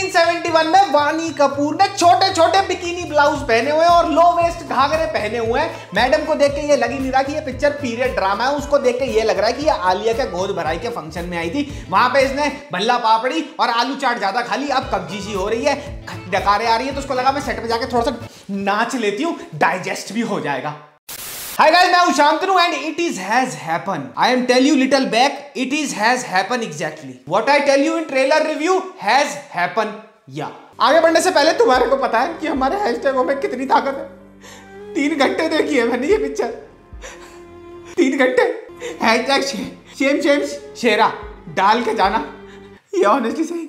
1871 में वानी कपूर ने छोटे छोटे बिकिनी ब्लाउज पहने हुए और लो वेस्ट घाघरे पहने हुए हैं। मैडम को देख के ये लग ही नहीं रहा कि ये पिक्चर पीरियड ड्रामा है, उसको देख के ये लग रहा है कि ये आलिया के गोद भराई के फंक्शन में आई थी। वहां पे इसने भल्ला पापड़ी और आलू चाट ज्यादा खा ली, अब कब्जी सी हो रही है, डकारे आ रही है, तो उसको लगा मैं सेट पे जाके थोड़ा सा नाच लेती हूँ, डाइजेस्ट भी हो जाएगा। Hi guys, मैं हूं Shantanu and it is has happened. I am tell you little back, it is has happened exactly. What I tell you in trailer review has happened. Yeah. आगे बढ़ने से पहले तुम्हारे को पता है कि हमारे हैशटैगों में कितनी ताकत है। 3 घंटे देखी है मैंने ये पिक्चर, 3 घंटे। हैशटैग शेम शेम शेरा डाल के जाना, ये ऑनेस्टली सही।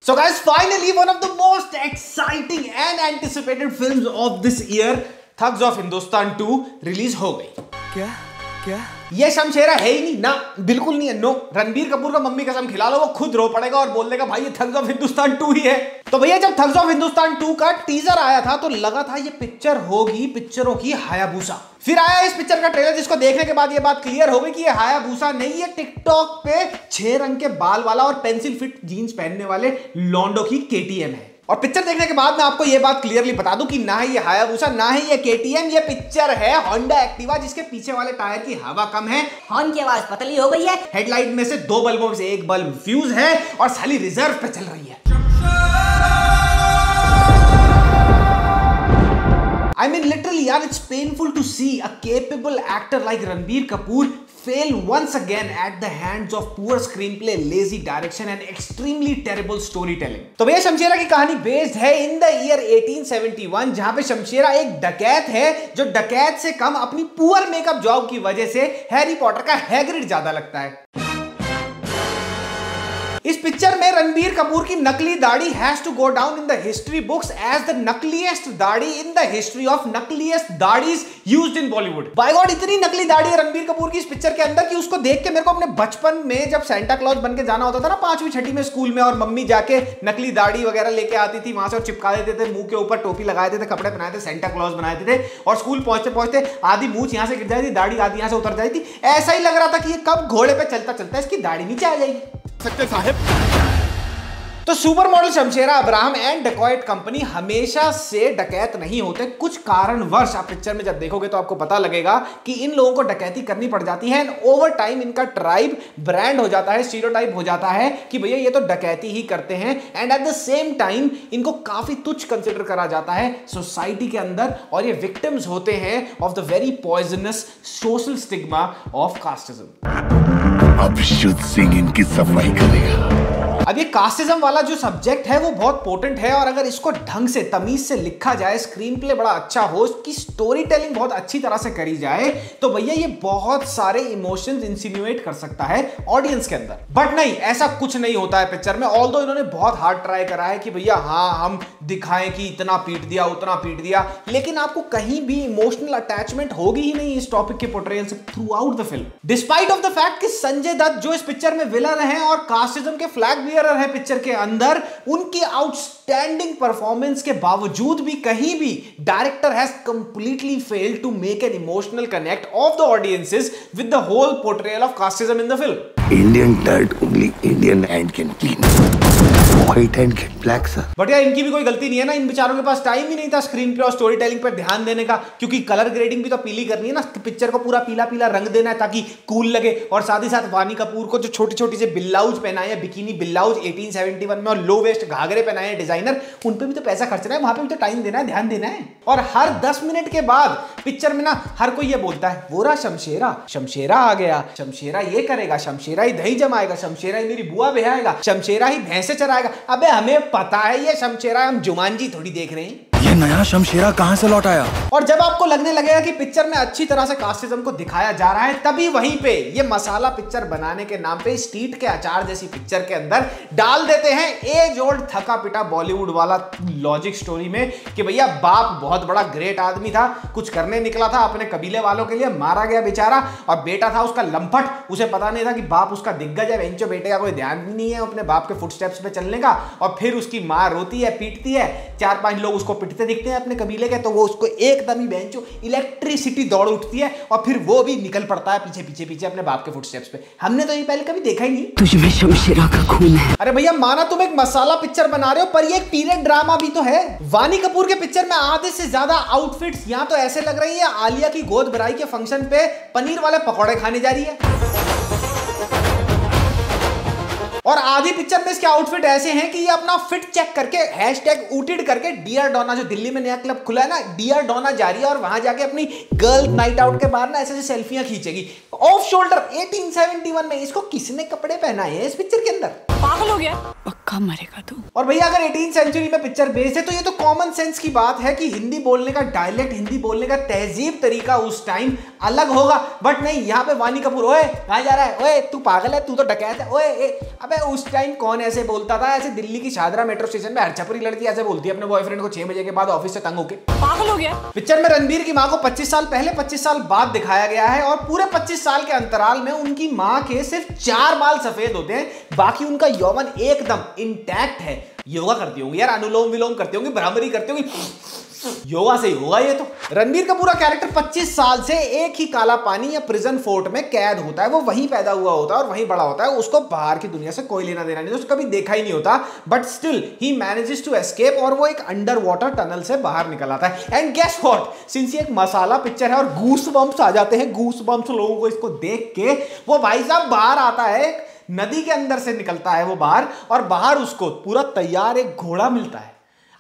So guys, finally one of the most exciting and anticipated films of this year, Thugs of Hindostan 2 release हो गई। क्या ये शमशेरा है ही नहीं ना, बिल्कुल नहीं है, नो। रणबीर कपूर का मम्मी कसम खिला लो, वो खुद रो पड़ेगा और बोल देगा भाई ये थग्स ऑफ हिंदुस्तान 2 ही है। तो भैया जब थग्स ऑफ हिंदुस्तान 2 का टीजर आया था तो लगा था ये पिक्चर होगी पिक्चरों की हायाबूसा। फिर आया इस पिक्चर का ट्रेलर जिसको देखने के बाद ये बात क्लियर हो गई कि ये हायाबूसा नहीं, ये टिकटॉक पे 6 रंग के बाल वाला और पेंसिल फिट जीन्स पहनने वाले लॉन्डो की केटीएम है। और पिक्चर देखने के बाद मैं आपको ये बात क्लियरली बता दूं कि ना ही ये हायाबूसा ना ही ये केटीएम, ये पिक्चर है होंडा एक्टिवा जिसके पीछे वाले टायर की हवा कम है, हॉर्न की आवाज पतली हो गई है, हेडलाइट में से 2 बल्बों में से 1 बल्ब फ्यूज है और साली रिजर्व पे चल रही है। I mean literally यार, it's painful to see a capable actor like Ranbir Kapoor fail once again at the hands of poor screenplay, lazy direction and extremely terrible storytelling। तो भैया शमशेरा की कहानी बेस्ड है इन द ईयर 1871, जहां पे शमशेरा एक डकैत है जो डकैत से कम अपनी पुअर मेकअप जॉब की वजह से हैरी पॉटर का हैग्रिड ज्यादा लगता है। इस पिक्चर में रणबीर कपूर की नकली दाढ़ी has to go down in the history books as the नकलीएस्ट dadhi in the history of नकलीएस्ट दाढ़ीज used in Bollywood. By God, इतनी नकली दाढ़ी है रणबीर कपूर की इस पिक्चर के अंदर कि उसको देख के मेरे को अपने बचपन में जब सेंटा क्लॉज बन के जाना होता था ना 5वीं 6वीं में स्कूल में, और मम्मी जाके नकली दाढ़ी वगैरह लेके आती थी वहां से और चिपका देते थे मुंह के ऊपर, टोपी लगाए थे, कपड़े पहनाए थे, सेंटा क्लॉज बनाए थे और स्कूल पहुंचते पहुंचते आधी मूंछ यहां से गिर जाती थी, दाढ़ी आधी यहां से उतर जाती थी। ऐसा ही लग रहा था कि ये कब घोड़े पे चलता चलता इसकी दाढ़ी नीचे आ जाएगी। सकते साहब। तो super model Shamshera Abraham and dacoit company हमेशा से डकैत नहीं होते, कुछ कारणवश आप पिक्चर में जब देखोगे तो आपको पता लगेगा कि इन लोगों को डकैती करनी पड़ जाती है एंड ओवर टाइम इनका ट्राइब ब्रांड हो जाता है, स्टीरियोटाइप हो जाता है कि भैया ये तो डकैती ही करते हैं and at the same time इनको काफी तुच्छ कंसिडर करा जाता है सोसाइटी के अंदर और ये विक्टिम्स होते हैं of the very poisonous social stigma of casteism. अब शुद्ध सिंह इनकी सफाई करेगा। अब ये कास्टिज्म वाला जो सब्जेक्ट है वो बहुत पोटेंट है और अगर इसको ढंग से तमीज से लिखा जाए, स्क्रीन प्ले बड़ा अच्छा हो, इसकी स्टोरी टेलिंग बहुत अच्छी तरह से करी जाए तो भैया ये बहुत सारे इमोशंस इंसिनुएट कर सकता है ऑडियंस के अंदर। बट नहीं, ऐसा कुछ नहीं होता है पिक्चर में। ऑल्दो इन्होंने बहुत हार्ड ट्राई करा है कि भैया हाँ हम दिखाएं कि इतना पीट दिया उतना पीट दिया, लेकिन आपको कहीं भी इमोशनल अटैचमेंट होगी ही नहीं इस टॉपिक के पोर्ट्रेयल से through out the film. Despite of the fact कि संजय दत्त जो इस पिक्चर में विलन है और कास्टिज्म के फ्लैग है पिक्चर के अंदर, उनकी आउटस्टैंडिंग परफॉर्मेंस के बावजूद भी कहीं भी director has completely failed to make an emotional connect of the audiences with the whole portrayal of casteism in the film. Indian dirt only Indian hand can clean. White hand get black sir. But यार इनकी भी कोई गलती नहीं है ना, इन बेचारों के पास टाइम ही नहीं था स्क्रीन पे और स्टोरी टेलिंग पर ध्यान देने का, क्योंकि कलर ग्रेडिंग भी तो पीली करनी है ना, पिक्चर को पूरा पीला पीला रंग देना है ताकि कूल लगे। और साथ ही साथ वानी कपूर को जो छोटी छोटी से बिल्लाउज पहनाए हैं, बिकिनी बिल्लाउज 1871 में, और लो वेस्ट घाघरे पहनाए हैं डिजाइनर, उन पे भी तो पैसा खर्चना है, वहां पे भी तो टाइम देना है, ध्यान देना है। और हर 10 मिनट के बाद पिक्चर में ना हर कोई ये बोलता है वो रहा शमशेरा, शमशेरा आ गया, शमशेरा ये करेगा, शमशेरा ही दही जमाएगा, शमशेरा ही मेरी बुआ बेहाएगा, शमशेरा ही भैंसे चराएगा। अबे हमें पता है ये शमशेरा, हम जुमानजी थोड़ी देख रहे हैं। ये नया शमशेरा कहां से लौट आया? और जब आपको लगने लगेगा कि पिक्चर में अच्छी तरह से कास्टिज्म को दिखाया जा रहा है, तभी वहीं पे ये मसाला पिक्चर बनाने के नाम पे स्ट्रीट के अचार जैसी पिक्चर के अंदर डाल देते हैं एज ओल्ड थका पिटा बॉलीवुड वाला लॉजिक स्टोरी में कि भैया बाप बहुत बड़ा ग्रेट आदमी था, कुछ करने निकला था अपने कबीले वालों के लिए, मारा गया बेचारा, और बेटा था उसका लंपट, उसे पता नहीं था कि बाप उसका दिग्गज है, बेंचो बेटे का कोई ध्यान नहीं है अपने बाप के फुटस्टेप्स पे चलने का, और फिर उसकी माँ रोती है पीटती है, 4-5 लोग उसको पिटते दिखते हैं अपने कबीले के, तो वो उसको एकदम ही बेंचो इलेक्ट्रिसिटी दौड़ उठती है और फिर वो भी निकल पड़ता है पीछे पीछे पीछे अपने बाप के फुटस्टेप्स पे। हमने तो ये पहले कभी देखा ही नहीं। तुझमें शमशेरा का खून है। अरे भैया माना तुम एक मसाला पिक्चर बना रहे हो, पर ये एक पीरियड ड्रामा भी तो है। वानी कपूर के पिक्चर में आधे से ज्यादा आउटफिट्स यहाँ तो ऐसे लग रही है आलिया की गोद भराई के फंक्शन पे पनीर वाले पकौड़े खाने जा रही है, और आधी पिक्चर में इसके आउटफिट ऐसे हैं कि ये अपना फिट चेक करके #ऊटिड करके डियर डोना, जो दिल्ली में नया क्लब खुला है ना, डियर डोना जा रही है और वहां जाके अपनी गर्ल नाइट आउट के बाहर ना ऐसे ऐसे सेल्फियां खींचेगी ऑफ शोल्डर। 1871 में इसको किसने कपड़े पहनाए हैं इस पिक्चर के अंदर? पागल हो गया, पक्का मरेगा तू। और भैया अगर 18वीं सेंचुरी में पिक्चर बेस्ड है तो ये तो कॉमन सेंस की बात है कि हिंदी बोलने का डायलेक्ट, हिंदी बोलने का तहजीब तरीका उस टाइम अलग होगा, बट नहीं, यहाँ पे वानी कपूर, ओए कहां जा रहा है, ओए तू पागल है, तू तो डकैत है, ओए अबे उस टाइम कौन ऐसे बोलता था? ऐसे दिल्ली की शादरा मेट्रो स्टेशन में हर छपरी लड़की ऐसे बोलती है अपने बॉयफ्रेंड को 6 बजे के बाद ऑफिस से तंग होके। पागल हो गया। पिक्चर में रणबीर की मां को 25 साल पहले 25 साल बाद दिखाया गया है और पूरे 25 साल के अंतराल में उनकी मां के सिर्फ 4 बाल सफेद होते हैं, बाकी उनका यौवन एकदम इंटैक्ट है। योगा करती होंगी यार, अनुलोम विलोम करती होंगी, भ्रामरी करती होंगी, योगा से ही होगा ये तो। रणबीर का पूरा कैरेक्टर 25 साल से एक ही काला पानी या प्रिजन फोर्ट में कैद होता है, वो वहीं पैदा हुआ होता है और वहीं बड़ा होता है, उसको बाहर की दुनिया से कोई लेना देना नहीं, उसको कभी देखा ही नहीं होता, but still he manages to escape और वो एक अंडर वाटर टनल से बाहर निकल आता है। एंड गेस व्हाट, सिंस ये एक मसाला पिक्चर है और गूस बम्प्स आ जाते हैं, गूस बम्प्स लोगों को इसको देख के, वो भाई साहब बाहर आता है, एक नदी के अंदर से निकलता है वो बाहर, और बाहर उसको पूरा तैयार एक घोड़ा मिलता है।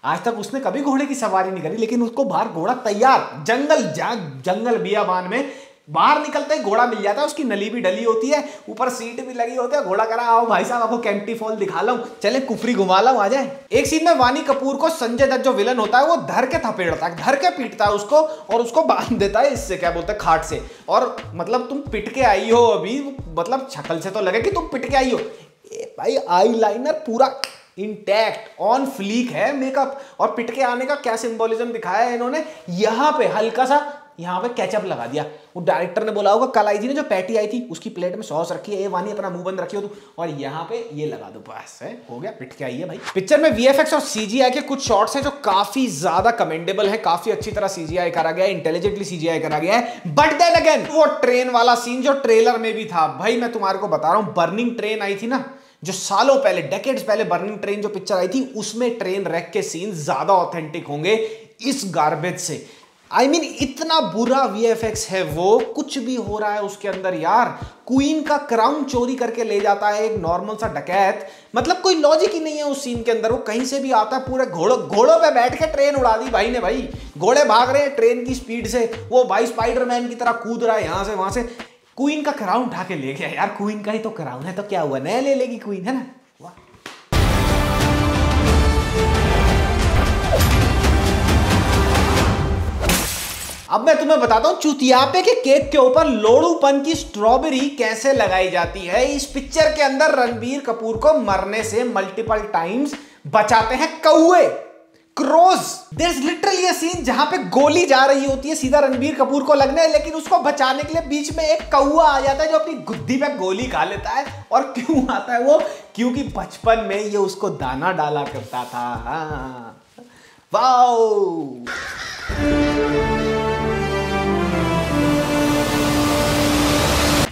आज तक उसने कभी घोड़े की सवारी नहीं करी, लेकिन उसको बाहर घोड़ा तैयार जंगल बियाबान में बाहर निकलते ही घोड़ा मिल जाता है, उसकी नली भी डली होती है, ऊपर सीट भी लगी होती है, घोड़ा करा आओ भाई साहब आपको कैंपटी फॉल दिखा लो, चले कुफरी घुमा लो, आ जाए। एक सीन में वानी कपूर को संजय दत्त जो विलन होता है वो धर के थपेड़ता है, धर के पीटता है उसको और उसको बांध देता है इससे, क्या बोलते हैं, खाट से, और मतलब तुम पिट के आई हो अभी, मतलब शक्ल से तो लगे कि तुम पिट के आई हो। भाई आई लाइनर पूरा इंटैक्ट ऑन फ्लीक है, मेकअप, और पिट के आने का क्या सिंबोलिज्म दिखाया है इन्होंने, यहाँ पे हल्का सा यहाँ पे केचप लगा दिया। वो डायरेक्टर ने बोला होगा कल आई थी ना जो पैटी आई थी उसकी प्लेट में सॉस रखी है, ये वानी अपना मुंह बंद रखी हो तू, और यहाँ पे ये लगा दो, बस है हो गया, पिट के आई है भाई। पिक्चर में वीएफएक्स और सीजीआई के कुछ शॉट्स हैं जो काफी ज्यादा कमेंडेबल है, काफी अच्छी तरह सीजीआई करा गया है, इंटेलिजेंटली सीजीआई करा गया है, बट देन अगेन वो ट्रेन वाला सीन जो ट्रेलर में भी था, भाई मैं तुम्हारे को बता रहा हूँ, बर्निंग ट्रेन आई थी ना जो सालों पहले, डेकेड्स पहले बर्निंग ट्रेन जो पिक्चर आई थी, उसमें ट्रेन रैक के सीन ज्यादा ऑथेंटिक होंगे इस गार्बेज से। I mean, इतना बुरा वीएफएक्स है वो, कुछ भी हो रहा है उसके अंदर यार। क्वीन का क्राउन चोरी करके ले जाता है एक नॉर्मल सा डकैत, मतलब कोई लॉजिक ही नहीं है उस सीन के अंदर, वो कहीं से भी आता है, पूरे घोड़ों पे बैठ के ट्रेन उड़ा दी भाई ने, भाई घोड़े भाग रहे हैं ट्रेन की स्पीड से, वो भाई स्पाइडरमैन की तरह कूद रहा है यहां से वहां से, क्वीन का क्राउन उठा के ले गया यार, क्वीन का ही तो क्राउन है तो क्या हुआ, नया ले लेगी क्वीन, है ना। अब मैं तुम्हें बताता हूं चुतियापे के केक के ऊपर लोड़ूपन की स्ट्रॉबेरी कैसे लगाई जाती है। इस पिक्चर के अंदर रणबीर कपूर को मरने से मल्टीपल टाइम्स बचाते हैं कौवे, crows. There is literally a scene जहां पे गोली जा रही होती है सीधा रणबीर कपूर को लगने, लेकिन उसको बचाने के लिए बीच में एक कौवा आ जाता है जो अपनी गुद्दी पे गोली खा लेता है। और क्यों आता है वो? क्योंकि बचपन में ये उसको दाना डाला करता था। हाँ वाओ,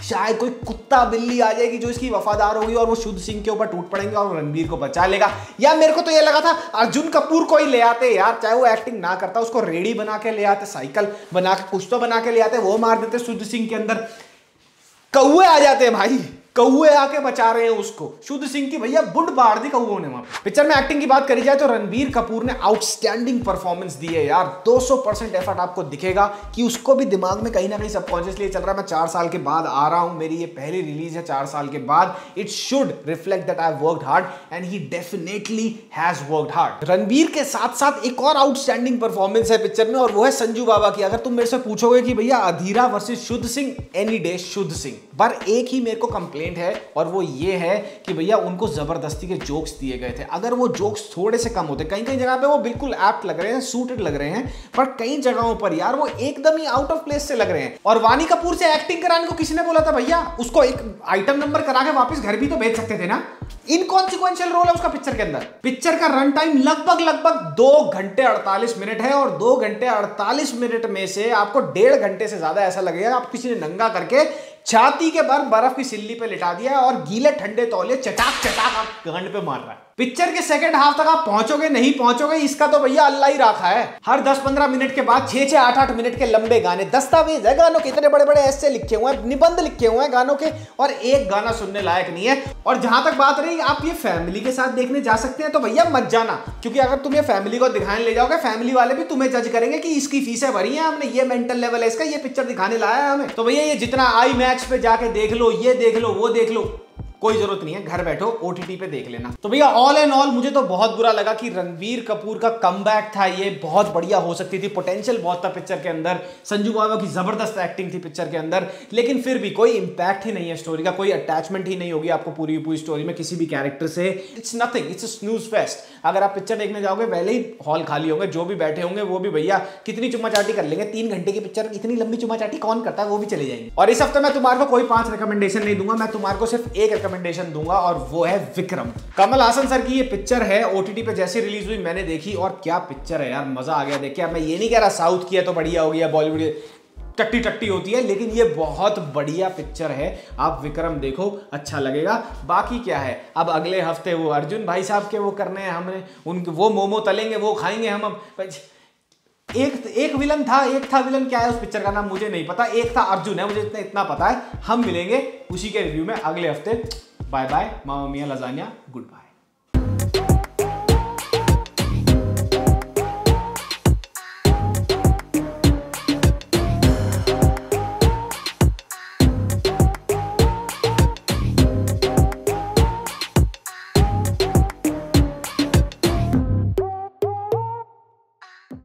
शायद कोई कुत्ता बिल्ली आ जाएगी जो इसकी वफादार होगी और वो शुद्ध सिंह के ऊपर टूट पड़ेंगे और रणबीर को बचा लेगा। या मेरे को तो ये लगा था अर्जुन कपूर को ही ले आते यार, चाहे वो एक्टिंग ना करता, उसको रेडी बना के ले आते, साइकिल बना के कुछ तो बना के ले आते, वो मार देते शुद्ध सिंह के अंदर। कौवे आ जाते हैं भाई, कौवे आके बचा रहे हैं उसको, शुद्ध सिंह की भैया बुंड बाढ़ दी कौवों ने वहां पे। पिक्चर में एक्टिंग की बात करी जाए तो रणबीर कपूर ने आउटस्टैंडिंग परफॉर्मेंस दी है यार, 200% एफर्ट आपको दिखेगा कि उसको भी दिमाग में कहीं ना कहीं सबकॉन्शियसली चल रहा है मैं 4 साल के बाद आ रहा हूं, मेरी ये पहली रिलीज है 4 साल के बाद, it should reflect that I worked hard, and he definitely has worked hard. Ranbir के साथ साथ एक और आउटस्टैंडिंग परफॉर्मेंस है पिक्चर में और वो है संजू बाबा की। अगर तुम मेरे से पूछोगे कि भैया अधीरा वर्सेस शुद्ध सिंह, एनी डे शुद्ध सिंह, पर एक ही मेरे को कंप्लेंट कंप्लेंट है और वो ये है कि भैया उनको जबरदस्ती के जोक्स दिए गए थे। अगर वो जोक्स थोड़े से कम होते, कहीं कहीं जगह पे वो बिल्कुल एप्ट लग रहे हैं, सूटेड लग रहे हैं, पर कई जगहों पर यार वो एकदम ही आउट ऑफ प्लेस से लग रहे हैं। और वानी कपूर से एक्टिंग कराने को किसी ने बोला था भैया, उसको एक आइटम नंबर करा के वापस घर भी तो भेज सकते थे ना। इनकॉन्सिक्वेंशियल रोल है उसका पिक्चर के अंदर। पिक्चर का रन टाइम लगभग 2 घंटे 48 मिनट है और 2 घंटे 48 मिनट में से आपको 1.5 घंटे से ज्यादा ऐसा लगेगा आप किसी ने नंगा करके छाती के बाहर बर्फ की सिल्ली पे लिटा दिया और गीले ठंडे तौलिए चटाक चटाक आप गांड पे मार रहा है। पिक्चर के सेकंड हाफ तक आप पहुंचोगे नहीं पहुंचोगे इसका तो भैया अल्लाह ही राखा है। हर 10-15 मिनट के बाद 6-6 8-8 मिनट के लंबे गाने, दस्तावेज है गानों के, इतने बड़े बड़े ऐसे लिखे हुए हैं, निबंध लिखे हुए हैं गानों के, और एक गाना सुनने लायक नहीं है। और जहां तक बात रही आप ये फैमिली के साथ देखने जा सकते हैं तो भैया मत जाना, क्योंकि अगर तुम ये फैमिली को दिखाने ले जाओगे फैमिली वाले भी तुम्हें जज करेंगे कि इसकी फीसें भरी हैं हमने, ये मेंटल लेवल है इसका, ये पिक्चर दिखाने लाया है हमें। तो भैया ये जितना IMAX पे जाके देख लो, ये देख लो, वो देख लो, कोई जरूरत नहीं है, घर बैठो OTT पे देख लेना। तो भैया ऑल एंड ऑल मुझे तो बहुत बुरा लगा कि रणबीर कपूर का कमबैक था ये, बहुत बढ़िया हो सकती थी, पोटेंशियल बहुत था पिक्चर के अंदर, संजू बाबा की जबरदस्त एक्टिंग थी पिक्चर के अंदर, लेकिन फिर भी कोई इंपैक्ट ही नहीं है स्टोरी का, कोई अटैचमेंट ही नहीं होगी आपको पूरी पूरी स्टोरी में किसी भी कैरेक्टर से। It's nothing, it's a snooze fest. अगर आप पिक्चर देखने जाओगे पहले ही हॉल खाली होंगे, जो भी बैठे होंगे वो भी भैया कितनी चुम्मा चाटी कर लेंगे, 3 घंटे की पिक्चर इतनी लंबी चुम्मा चाटी कौन करता है, वो भी चले जाएंगे। और इस हफ्ते मैं तुम्हारे को कोई 5 रिकमेंडेशन नहीं दूंगा, मैं तुम्हारे को सिर्फ एक रिकमेंडेशन दूंगा और वो है विक्रम। कमल हासन सर की ये पिक्चर है, OTT पे जैसे रिलीज हुई मैंने देखी और क्या पिक्चर है यार, मजा आ गया देख के। मैं ये नहीं कह रहा साउथ की है तो बढ़िया हो गया, बॉलीवुड टट्टी टट्टी होती है, लेकिन ये बहुत बढ़िया पिक्चर है, आप विक्रम देखो अच्छा लगेगा। बाकी क्या है, अब अगले हफ्ते वो अर्जुन भाई साहब के वो करने हैं हमने, उनके वो मोमो तलेंगे वो खाएंगे हम। अब एक विलन था, एक था विलन, क्या है उस पिक्चर का नाम मुझे नहीं पता, एक था अर्जुन है, मुझे इतना पता है। हम मिलेंगे उसी के रिव्यू में अगले हफ्ते। बाय बाय, मामा मियां लजानिया, गुड बाय।